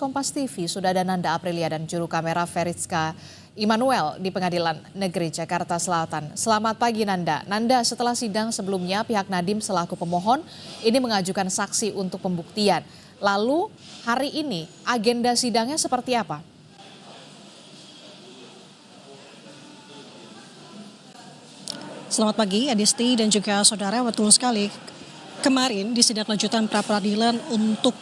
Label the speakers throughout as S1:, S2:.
S1: Kompas TV, sudah ada Nanda Aprilia dan juru kamera Feritska Immanuel di Pengadilan Negeri Jakarta Selatan. Selamat pagi Nanda. Nanda, setelah sidang sebelumnya pihak Nadiem selaku pemohon ini mengajukan saksi untuk pembuktian. Lalu hari ini agenda sidangnya seperti apa?
S2: Selamat pagi Adisti dan juga saudara, betul sekali. Kemarin di sidang lanjutan pra-peradilan untuk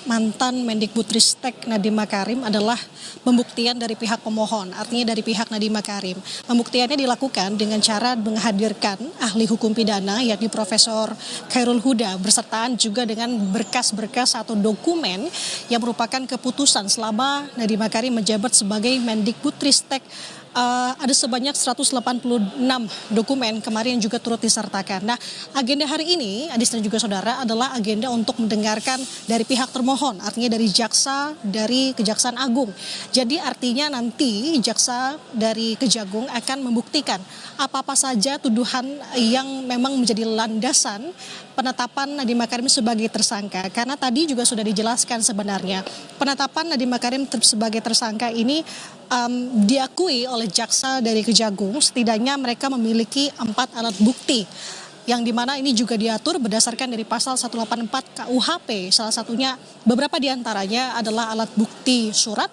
S2: mantan Mendikbudristek Nadiem Makarim adalah pembuktian dari pihak pemohon, artinya dari pihak Nadiem Makarim. Pembuktiannya dilakukan dengan cara menghadirkan ahli hukum pidana yakni Profesor Khairul Huda bersertaan juga dengan berkas-berkas atau dokumen yang merupakan keputusan selama Nadiem Makarim menjabat sebagai Mendikbudristek. Ada sebanyak 186 dokumen kemarin yang juga turut disertakan. Nah, agenda hari ini, Adis dan juga saudara, adalah agenda untuk mendengarkan dari pihak termohon, artinya dari jaksa, dari Kejaksaan Agung. Jadi artinya nanti jaksa dari Kejagung akan membuktikan apa-apa saja tuduhan yang memang menjadi landasan penetapan Nadiem Makarim sebagai tersangka. Karena tadi juga sudah dijelaskan sebenarnya penetapan Nadiem Makarim sebagai tersangka ini diakui oleh jaksa dari Kejagung, setidaknya mereka memiliki 4 alat bukti yang dimana ini juga diatur berdasarkan dari pasal 184 KUHP. Salah satunya beberapa diantaranya adalah alat bukti surat,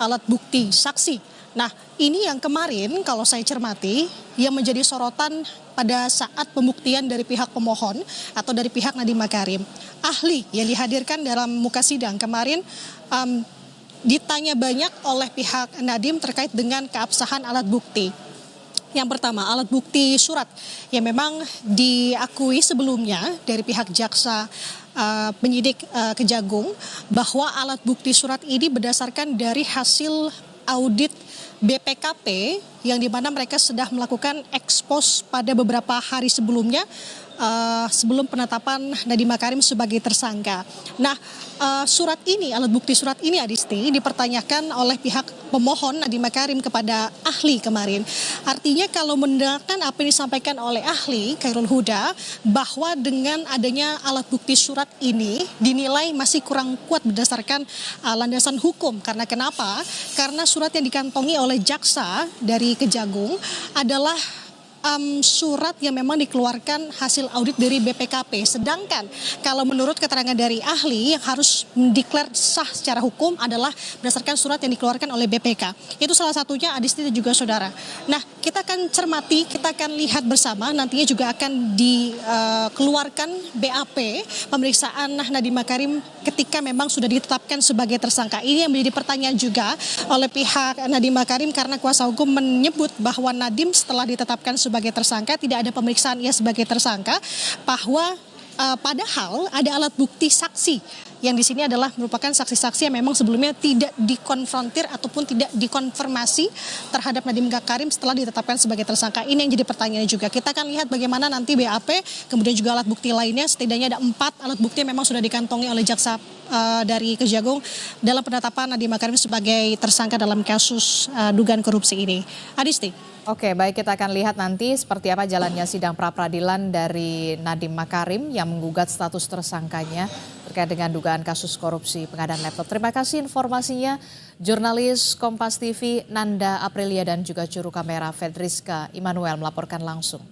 S2: alat bukti saksi. Nah, ini yang kemarin kalau saya cermati yang menjadi sorotan pada saat pembuktian dari pihak pemohon atau dari pihak Nadiem Makarim. Ahli yang dihadirkan dalam muka sidang kemarin ditanya banyak oleh pihak Nadiem terkait dengan keabsahan alat bukti. Yang pertama, alat bukti surat yang memang diakui sebelumnya dari pihak jaksa penyidik Kejagung bahwa alat bukti surat ini berdasarkan dari hasil audit BPKP yang dimana mereka sudah melakukan ekspos pada beberapa hari sebelumnya sebelum penetapan Nadiem Makarim sebagai tersangka. Nah, surat ini, alat bukti surat ini Adisti dipertanyakan oleh pihak pemohon Nadiem Makarim kepada ahli kemarin. Artinya kalau mendengarkan apa yang disampaikan oleh ahli Khairul Huda bahwa dengan adanya alat bukti surat ini dinilai masih kurang kuat berdasarkan landasan hukum. Karena kenapa? Karena surat yang dikantongi oleh jaksa dari Kejagung adalah surat yang memang dikeluarkan hasil audit dari BPKP. Sedangkan kalau menurut keterangan dari ahli yang harus mendeklar sah secara hukum adalah berdasarkan surat yang dikeluarkan oleh BPK. Itu salah satunya Adisti dan juga saudara. Nah, kita akan cermati, kita akan lihat bersama nantinya juga akan dikeluarkan BAP pemeriksaan Nadiem Makarim ketika memang sudah ditetapkan sebagai tersangka. Ini yang menjadi pertanyaan juga oleh pihak Nadiem Makarim karena kuasa hukum menyebut bahwa Nadiem setelah ditetapkan sebagai tersangka tidak ada pemeriksaan ia sebagai tersangka, bahwa padahal ada alat bukti saksi yang di sini adalah merupakan saksi-saksi yang memang sebelumnya tidak dikonfrontir ataupun tidak dikonfirmasi terhadap Nadiem Makarim setelah ditetapkan sebagai tersangka. Ini yang jadi pertanyaan juga. Kita akan lihat bagaimana nanti BAP, kemudian juga alat bukti lainnya, setidaknya ada 4 alat bukti yang memang sudah dikantongi oleh jaksa dari Kejagung dalam penetapan Nadiem Makarim sebagai tersangka dalam kasus dugaan korupsi ini. Adisti.
S1: Oke, baik, kita akan lihat nanti seperti apa jalannya sidang pra-peradilan dari Nadiem Makarim yang menggugat status tersangkanya terkait dengan dugaan kasus korupsi pengadaan laptop. Terima kasih informasinya, jurnalis Kompas TV Nanda Aprilia dan juga juru kamera Feritska Immanuel melaporkan langsung.